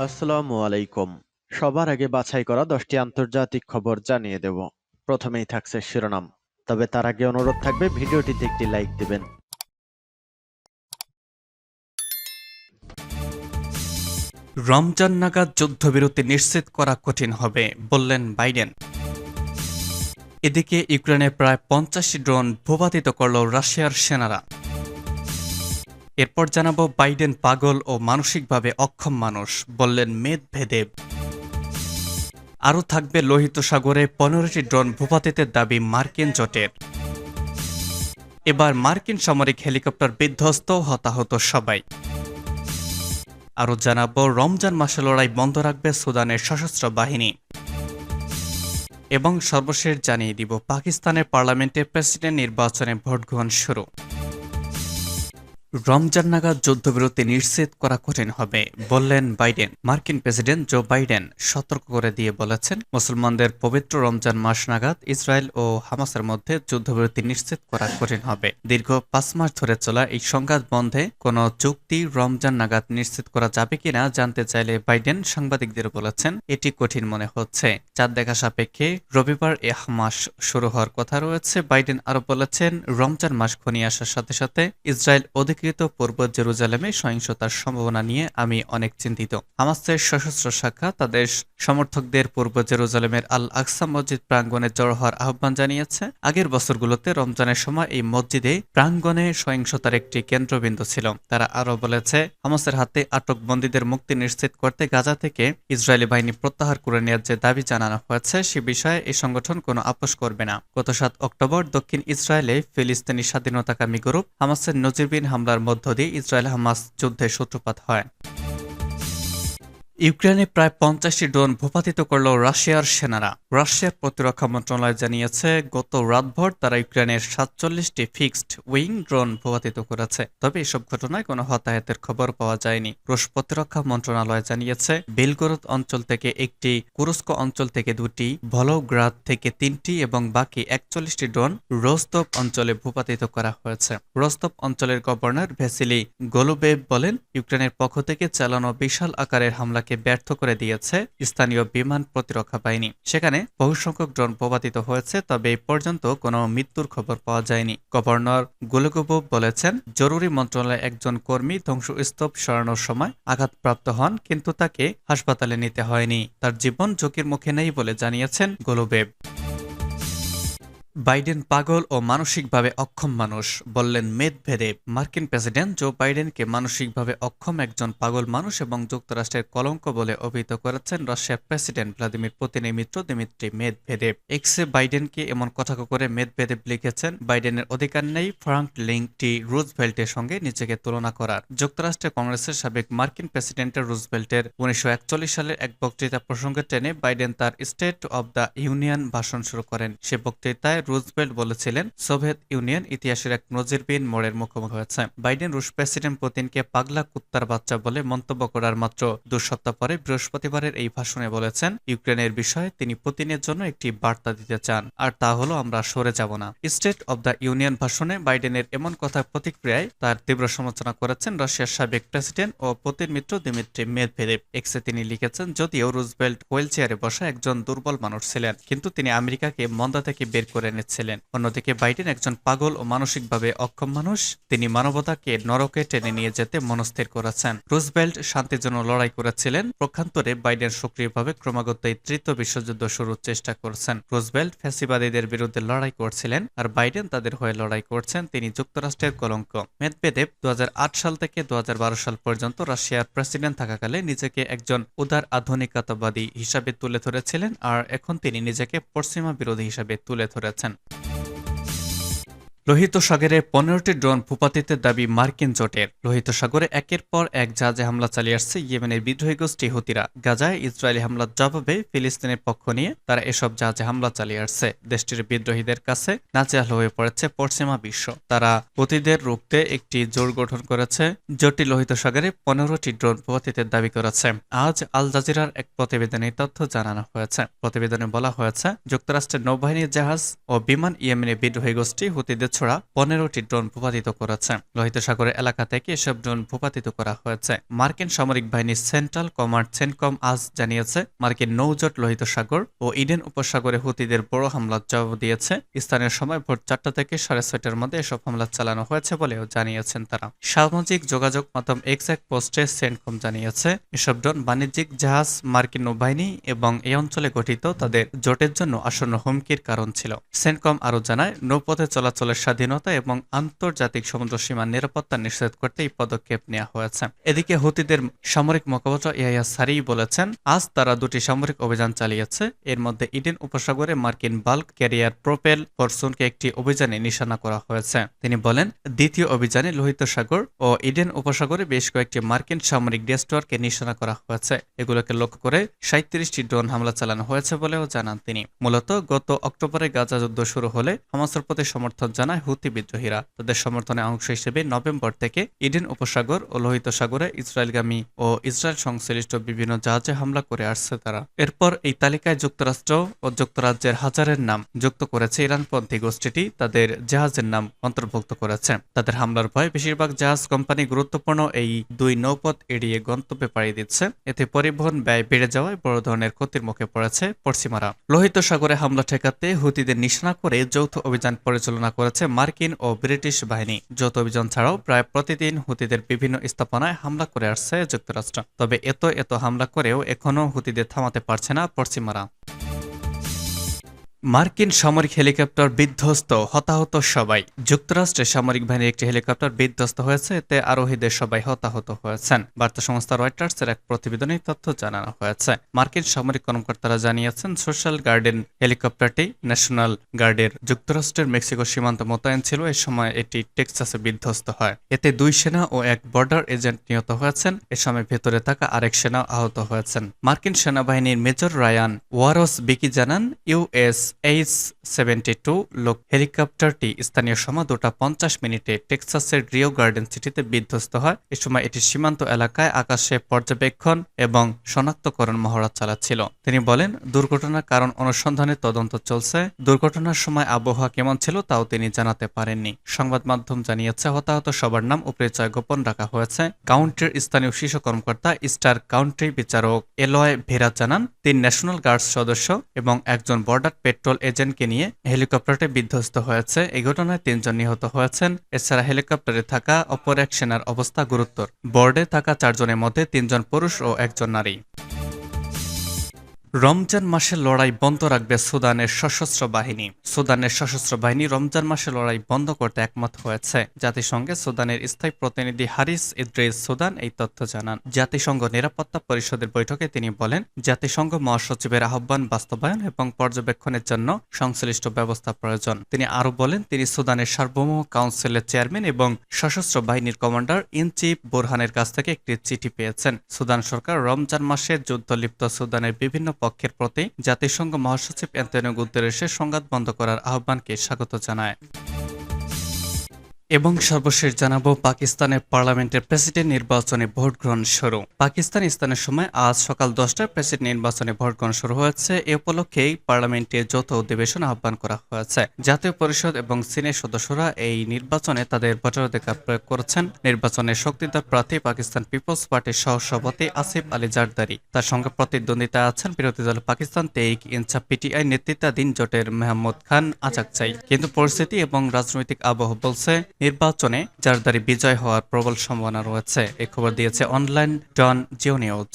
আসসালামু আলাইকুম। সবার আগে বাছাই করা 10টি আন্তর্জাতিক খবর জানিয়ে দেব। প্রথমেই থাকছে শিরোনাম। তবে তার আগে অনুরোধ থাকবে ভিডিওটিতে একটি লাইক দিবেন। রমজান নাগাদ যুদ্ধবিরতি নিশ্চিত করা কঠিন হবে, বললেন বাইডেন। এদিকে ইউক্রেনে প্রায় 50টি ড্রোন ভূপাতিত করল রাশিয়ার সেনারা। এরপর জানাবো বাইডেন পাগল ও মানসিকভাবে অক্ষম মানুষ, বললেন মেদভেদেব। আরও থাকবে লোহিত সাগরে 15টি ড্রোন ভূপাতিতের দাবি মার্কিন জোটের। এবার মার্কিন সামরিক হেলিকপ্টার বিধ্বস্ত, হতাহত সবাই। আরও জানাবো রমজান মাসে লড়াই বন্ধ রাখবে সুদানের সশস্ত্র বাহিনী। এবং সর্বশেষ জানিয়ে দিব পাকিস্তানের পার্লামেন্টে প্রেসিডেন্ট নির্বাচনে ভোট গ্রহণ শুরু। রমজান নাগাদ যুদ্ধবিরতি নিশ্চিত করা কঠিন হবে, বললেন বাইডেন। মার্কিন প্রেসিডেন্ট জো বাইডেন সতর্ক করে দিয়ে বলেছেন, মুসলমানদের পবিত্র রমজান মাস নাগাদ ইসরায়েল ও হামাসের মধ্যে যুদ্ধবিরতি নিশ্চিত করা কঠিন হবে। দীর্ঘ 5 মাস ধরে চলা এই সংঘাত বন্ধে কোনো চুক্তি রমজান নাগাদ নিশ্চিত করা যাবে কিনা জানতে চাইলে বাইডেন সাংবাদিকদের বলেছেন, এটি কঠিন মনে হচ্ছে। চাঁদ দেখা সাপেক্ষে রবিবার এ মাস শুরু হওয়ার কথা রয়েছে। বাইডেন আরও বলেছেন, রমজান মাস ঘনিয়ে আসার সাথে সাথে ইসরায়েল অধিকৃত পূর্ব জেরুজালেমে সহিংসতার সম্ভাবনা নিয়ে আমি অনেক চিন্তিত। হামাসের সশস্ত্র শাখা তাদের সমর্থকদের পূর্ব জেরুজালেমের আল আকসা মসজিদ প্রাঙ্গণে জড়ো হওয়ার আহ্বান জানিয়েছে। আগের বছরগুলোতে রমজানের সময় এই মসজিদে প্রাঙ্গণে সহিংসতার একটি কেন্দ্রবিন্দু ছিল। তারা আরও বলেছে, হামাসের হাতে আটক বন্দীদের মুক্তি নিশ্চিত করতে গাজা থেকে ইসরায়েলি বাহিনী প্রত্যাহার করে নেওয়ার যে দাবি জানানো হয়েছে সে বিষয়ে এই সংগঠন কোনো আপোষ করবে না। গত 7 অক্টোবর দক্ষিণ ইসরায়েলে ফিলিস্তিনি স্বাধীনতাকামী গ্রুপ হামাসের নজিরবিহীন হামলার মধ্য দিয়ে ইসরায়েল হামাস যুদ্ধের সূত্রপাত হয়। ইউক্রেনে প্রায় 50টি ড্রোন ভূপাতিত করল রাশিয়ার সেনারা। রাশিয়ার প্রতিরক্ষা মন্ত্রণালয় জানিয়েছে, গত রাতভর তারা ইউক্রেনের 47টি ফিক্সড উইং ড্রোন ভূপাতিত করেছে। তবে এসব ঘটনায় কোনো হতাহতের খবর পাওয়া যায়নি। রুশ প্রতিরক্ষা মন্ত্রণালয় জানিয়েছে, বেলগরদ অঞ্চল থেকে একটি, কুরস্ক অঞ্চল থেকে 2টি, ভলোগ্রাদ থেকে 3টি এবং বাকি 41টি ড্রোন রোস্তভ অঞ্চলে ভূপাতিত করা হয়েছে। রোস্তভ অঞ্চলের গভর্নর ভেসিলি গোলুবেভ বলেন, ইউক্রেনের পক্ষ থেকে চালানো বিশাল আকারের হামলাকে ব্যর্থ করে দিয়েছে স্থানীয় বিমান প্রতিরক্ষা বাহিনী। সেখানে বহুসংখ্যক ড্রোন ভূপাতিত হয়েছে, তবে এই পর্যন্ত কোনো মৃত্যুর খবর পাওয়া যায়নি। গভর্নর গোলুগোভভ বলেছেন, জরুরি মন্ত্রণালয়ের একজন কর্মী ধ্বংসস্তূপ সরানোর সময় আঘাতপ্রাপ্ত হন, কিন্তু তাকে হাসপাতালে নিতে হয়নি। তার জীবন ঝুঁকির মুখে নেই বলে জানিয়েছেন গোলুবেভ। বাইডেন পাগল ও মানসিকভাবে অক্ষম মানুষ, বললেন মেদভেদেব। মার্কিন প্রেসিডেন্ট জো বাইডেনকে মানসিকভাবে অক্ষম, একজন পাগল মানুষ এবং যুক্তরাষ্ট্রের কলঙ্ক বলে অভিহিত করেছেন রাশিয়ার প্রেসিডেন্ট ভ্লাদিমির পুতিনের মিত্র দিমিত্রি মেদভেদেব। এক্সে বাইডেনকে এমন কথা করে মেদভেদেব লিখেছেন, বাইডেনের অধিকার নেই ফ্রাঙ্কলিন ডি রুজভেল্টের সঙ্গে নিজেকে তুলনা করার। যুক্তরাষ্ট্রের কংগ্রেসের সাবেক মার্কিন প্রেসিডেন্টের রুজভেল্টের 1941 সালের এক বক্তৃতা প্রসঙ্গে টেনে বাইডেন তার স্টেট অব দ্য ইউনিয়ন ভাষণ শুরু করেন। সে বক্তৃতায় রুজভেল্ট বলেছিলেন, সোভিয়েত ইউনিয়ন ইতিহাসের এক নজিরবিহীন মোড়ের মুখোমুখি হয়েছে। বাইডেন রুশ প্রেসিডেন্ট পুতিনকে পাগলা কুত্তার বাচ্চা বলে মন্তব্য করার মাত্র 2 সপ্তাহ পরে বৃহস্পতিবারের এই ভাষণে বলেছেন, ইউক্রেনের বিষয়ে তিনি পুতিনের জন্য একটি বার্তা দিতে চান, আর তা হলো আমরা সরে যাব না। স্টেট অব দ্য ইউনিয়ন ভাষণে বাইডেনের এমন কথার প্রতিক্রিয়ায় তার তীব্র সমালোচনা করেছেন রাশিয়ার সাবেক প্রেসিডেন্ট ও পুতিন মিত্র দিমিত্রি মেদভেদেব। এক্সে তিনি লিখেছেন, যদিও রুজভেল্ট হুইল চেয়ারে বসা একজন দুর্বল মানুষ ছিলেন, কিন্তু তিনি আমেরিকাকে মন্দা থেকে বের করে ছিলেন। অন্যদিকে বাইডেন একজন পাগল ও মানসিকভাবে অক্ষম মানুষ। তিনি মানবতাকে নরকে টেনে নিয়ে যেতে মনস্থির করেছেন। রুজভেল্ট শান্তির জন্য লড়াই করেছিলেন। পক্ষান্তরে বাইডেন সক্রিয়ভাবে ক্রমাগত এই তৃতীয় বিশ্বযুদ্ধ শুরুর চেষ্টা করছেন। রুজভেল্ট ফ্যাসিবাদীদের বিরুদ্ধে লড়াই করছিলেন, আর বাইডেন তাদের হয়ে লড়াই করছেন। তিনি যুক্তরাষ্ট্রের কলঙ্ক। মেদভেদেব 2008 সাল থেকে 2012 সাল পর্যন্ত রাশিয়ার প্রেসিডেন্ট থাকাকালে নিজেকে একজন উদার আধুনিকতাবাদী হিসাবে তুলে ধরেছিলেন, আর এখন তিনি নিজেকে পশ্চিমা বিরোধী হিসাবে তুলে ধরেছেন। লোহিত সাগরে 15টি ড্রোন ভূপাতিতের দাবি মার্কিন জোটের। লোহিত সাগরে একের পর এক জাহাজে হামলা চালিয়ে আসছে ইয়েমেনের বিদ্রোহী গোষ্ঠী হুতিরা। গাজায় ইসরায়েলি হামলার জবাবে ফিলিস্তিনের পক্ষ নিয়ে তারা এসব জাহাজে হামলা চালিয়ে আসছে। দেশটির বিদ্রোহীদের কাছে নাজেহাল হয়ে পড়েছে পশ্চিমা বিশ্ব। তারা হুতিদের রুখতে একটি জোট গঠন করেছে। জোটটি লোহিত সাগরে 15টি ড্রোন ভূপাতিতের দাবি করেছে। আজ আল জাজিরার এক প্রতিবেদনে তথ্য জানানো হয়েছে। প্রতিবেদনে বলা হয়েছে, যুক্তরাষ্ট্রের নৌবাহিনীর জাহাজ ও বিমান ইয়েমেনের বিদ্রোহী গোষ্ঠী হুতিদের ছোড়া 15টি ড্রোন ভূপাতিত করেছে। লোহিত সাগরের এলাকা থেকে এসব ড্রোন ভূপাতিত করা হয়েছে। মার্কিন সামরিক বাহিনীর সেন্ট্রাল কমান্ড সেন্টকম আজ জানিয়েছে, মার্কিন নৌজোট লোহিত সাগর ও ইডেন উপসাগরে হুতিদের বড় হামলার জবাব দিয়েছে। স্থানীয় সময় ভোর 4টা থেকে 6:30টার মধ্যে এসব হামলা চালানো হয়েছে বলেও জানিয়েছেন তারা। সামাজিক যোগাযোগ মাধ্যম এক্স এক পোস্টে সেন্টকম জানিয়েছে, এসব ড্রোন বাণিজ্যিক জাহাজ, মার্কিন নৌবাহিনী এবং এই অঞ্চলে গঠিত তাদের জোটের জন্য আসন্ন হুমকির কারণ ছিল। সেন্টকম আরও জানায়, নৌপথে চলাচলের স্বাধীনতা এবং আন্তর্জাতিক সমুদ্র সীমার নিরাপত্তা নিশ্চিত করতে এই পদক্ষেপ নেওয়া হয়েছে। এদিকে হুতিদের সামরিক মুখপাত্র ইয়াহিয়া সারি বলেছেন, আজ তারা 2টি সামরিক অভিযান চালিয়েছে। এর মধ্যে ইডেন উপসাগরে মার্কিন বাল্ক ক্যারিয়ার প্রোপেল ফরচুনকে একটি অভিযানে নিশানা করা হয়েছে। তিনি বলেন, দ্বিতীয় অভিযানে লোহিত সাগর ও ইডেন উপসাগরে বেশ কয়েকটি মার্কিন সামরিক ডেস্ট্রয়ারকে নিশানা করা হয়েছে। এগুলোকে লক্ষ্য করে 37টি ড্রোন হামলা চালানো হয়েছে বলেও জানান তিনি। মূলত গত অক্টোবরে গাজা যুদ্ধ শুরু হলে হামাসের প্রতি সমর্থন জানায় হুতি বিদ্রোহীরা। তাদের সমর্থনের অংশ হিসেবে নভেম্বর থেকে ইডেন উপসাগর ও লোহিত সাগরে ইসরায়েলগামী ও ইসরায়েল সংশ্লিষ্ট বিভিন্ন জাহাজে হামলা করে আসছে তারা। এরপর এই তালিকায় যুক্তরাষ্ট্র ও যুক্তরাজ্যের হাজারের নাম যুক্ত করেছে ইরানপন্থী গোষ্ঠীটি তাদের জাহাজের নাম অন্তর্ভুক্ত করেছে। তাদের হামলার ভয়ে বেশিরভাগ জাহাজ কোম্পানি গুরুত্বপূর্ণ এই 2 নৌপথ এড়িয়ে গন্তব্যে পাড়ি দিচ্ছে। এতে পরিবহন ব্যয় বেড়ে যাওয়ায় বড় ধরনের ক্ষতির মুখে পড়েছে পশ্চিমারা। লোহিত সাগরে হামলা ঠেকাতে হুতিদের নিশানা করে যৌথ অভিযান পরিচালনা করেছে মার্কিন ও ব্রিটিশ বাহিনী। যৌথ অভিযান ছাড়াও প্রায় প্রতিদিন হুতিদের বিভিন্ন স্থাপনায় হামলা করে আসছে যুক্তরাষ্ট্র। তবে এত হামলা করেও এখনও হুতিদের থামাতে পারছে না পশ্চিমারা। মার্কিন সামরিক হেলিকপ্টার বিধ্বস্ত, হতাহত সবাই। যুক্তরাষ্ট্রের সামরিক বাহিনীর একটি হেলিকপ্টার বিধ্বস্ত হয়েছে, এতে আরোহীদের সবাই হতাহত হয়েছেন। বার্তা সংস্থা রয়টার্সের এক প্রতিবেদনে তথ্য জানানো হয়েছে। মার্কিন সামরিক কর্মকর্তারা জানিয়েছেন, সোশ্যাল গার্ডেন হেলিকপ্টারটি ন্যাশনাল গার্ডের যুক্তরাষ্ট্রের মেক্সিকো সীমান্ত মোতায়েন ছিল। এ সময় এটি টেক্সাসে বিধ্বস্ত হয়। এতে 2 সেনা ও 1 বর্ডার এজেন্ট নিহত হয়েছেন। এ সময় ভেতরে থাকা আরেক সেনা আহত হয়েছেন। মার্কিন সেনাবাহিনীর মেজর রায়ান ওয়ারস বিকি জানান, ইউএস H-72 লোক হেলিকপ্টারটি স্থানীয় সময় 2:50 টেক্সাসের রিও গার্ডেন সিটিতে বিধ্বস্ত হয়। এ সময় এটি সীমান্ত এলাকায় আকাশে পর্যবেক্ষণ এবং শনাক্তকরণ মহড়া চালাচ্ছিল। তিনি বলেন, দুর্ঘটনার কারণ অনুসন্ধানে তদন্ত চলছে। দুর্ঘটনার সময় আবহাওয়া কেমন ছিল তাও তিনি জানাতে পারেননি। সংবাদ মাধ্যম জানিয়েছে, হতাহত সবার নাম ও পরিচয় গোপন রাখা হয়েছে। কাউন্টির স্থানীয় শীর্ষ কর্মকর্তা স্টার কাউন্টি বিচারক এলয় ভেরা জানান, 3 ন্যাশনাল গার্ডস সদস্য এবং একজন বর্ডার পেট্রোল এজেন্টকে নিয়ে হেলিকপ্টারটি বিধ্বস্ত হয়েছে। এই ঘটনায় 3 জন নিহত হয়েছেন। এছাড়া হেলিকপ্টারে থাকা অপর এক সেনার অবস্থা গুরুতর। বোর্ডে থাকা 4 জনের মধ্যে 3 জন পুরুষ ও 1 জন নারী। রমজান মাসে লড়াই বন্ধ রাখবে সুদানের সশস্ত্র বাহিনী। সুদানের সশস্ত্র বাহিনী রমজান মাসে লড়াই বন্ধ করতে একমত হয়েছে। জাতিসংঘে সুদানের স্থায়ী প্রতিনিধি হারিস ইদ্রিস সুদান এই তথ্য জানান। জাতিসংঘ নিরাপত্তা পরিষদের বৈঠকে তিনি বলেন, জাতিসংঘ মহাসচিবের আহ্বান বাস্তবায়ন এবং পর্যবেক্ষণের জন্য সংশ্লিষ্ট ব্যবস্থা প্রয়োজন। তিনি আরও বলেন, তিনি সুদানের সার্বভৌম কাউন্সিলের চেয়ারম্যান এবং সশস্ত্র বাহিনীর কমান্ডার ইন চিফ বুরহানের কাছ থেকে একটি চিঠি পেয়েছেন। সুদান সরকার রমজান মাসে যুদ্ধলিপ্ত সুদানের বিভিন্ন পক্ষের প্রতি জাতিসংঘ মহাসচিব অ্যান্তোনিও গুতেরেসের সংঘাত বন্ধ করার আহ্বানকে স্বাগত জানায়। এবং সর্বশেষ জানাবো, পাকিস্তানের পার্লামেন্টের প্রেসিডেন্ট নির্বাচনে ভোট গ্রহণ শুরু। পাকিস্তান স্থানীয় সময় আজ সকাল 10টায় প্রেসিডেন্ট নির্বাচনে ভোট গ্রহণ শুরু হয়েছে। এ উপলক্ষেই পার্লামেন্টের যৌথ অধিবেশন আহ্বান করা হয়েছে। জাতীয় পরিষদ এবং সিনেট সদস্যরা এই নির্বাচনে তাদের ভোটাধিকার প্রয়োগ করেছেন। নির্বাচনে শক্তিধর প্রার্থী পাকিস্তান পিপলস পার্টির সহসভাপতি আসিফ আলী জারদারি। তার সঙ্গে প্রতিদ্বন্দ্বিতায় আছেন বিরোধী দল পাকিস্তান তেহরিক ইনসাফ পিটিআই নেতৃত্বাধীন জোটের মেহমুদ খান আচাকচাই। কিন্তু পরিস্থিতি এবং রাজনৈতিক আবহ বলছে নির্বাচনে জারদারি বিজয় হওয়ার প্রবল সম্ভাবনা রয়েছে। এই খবর দিয়েছে অনলাইন ডন জিও নিউজ।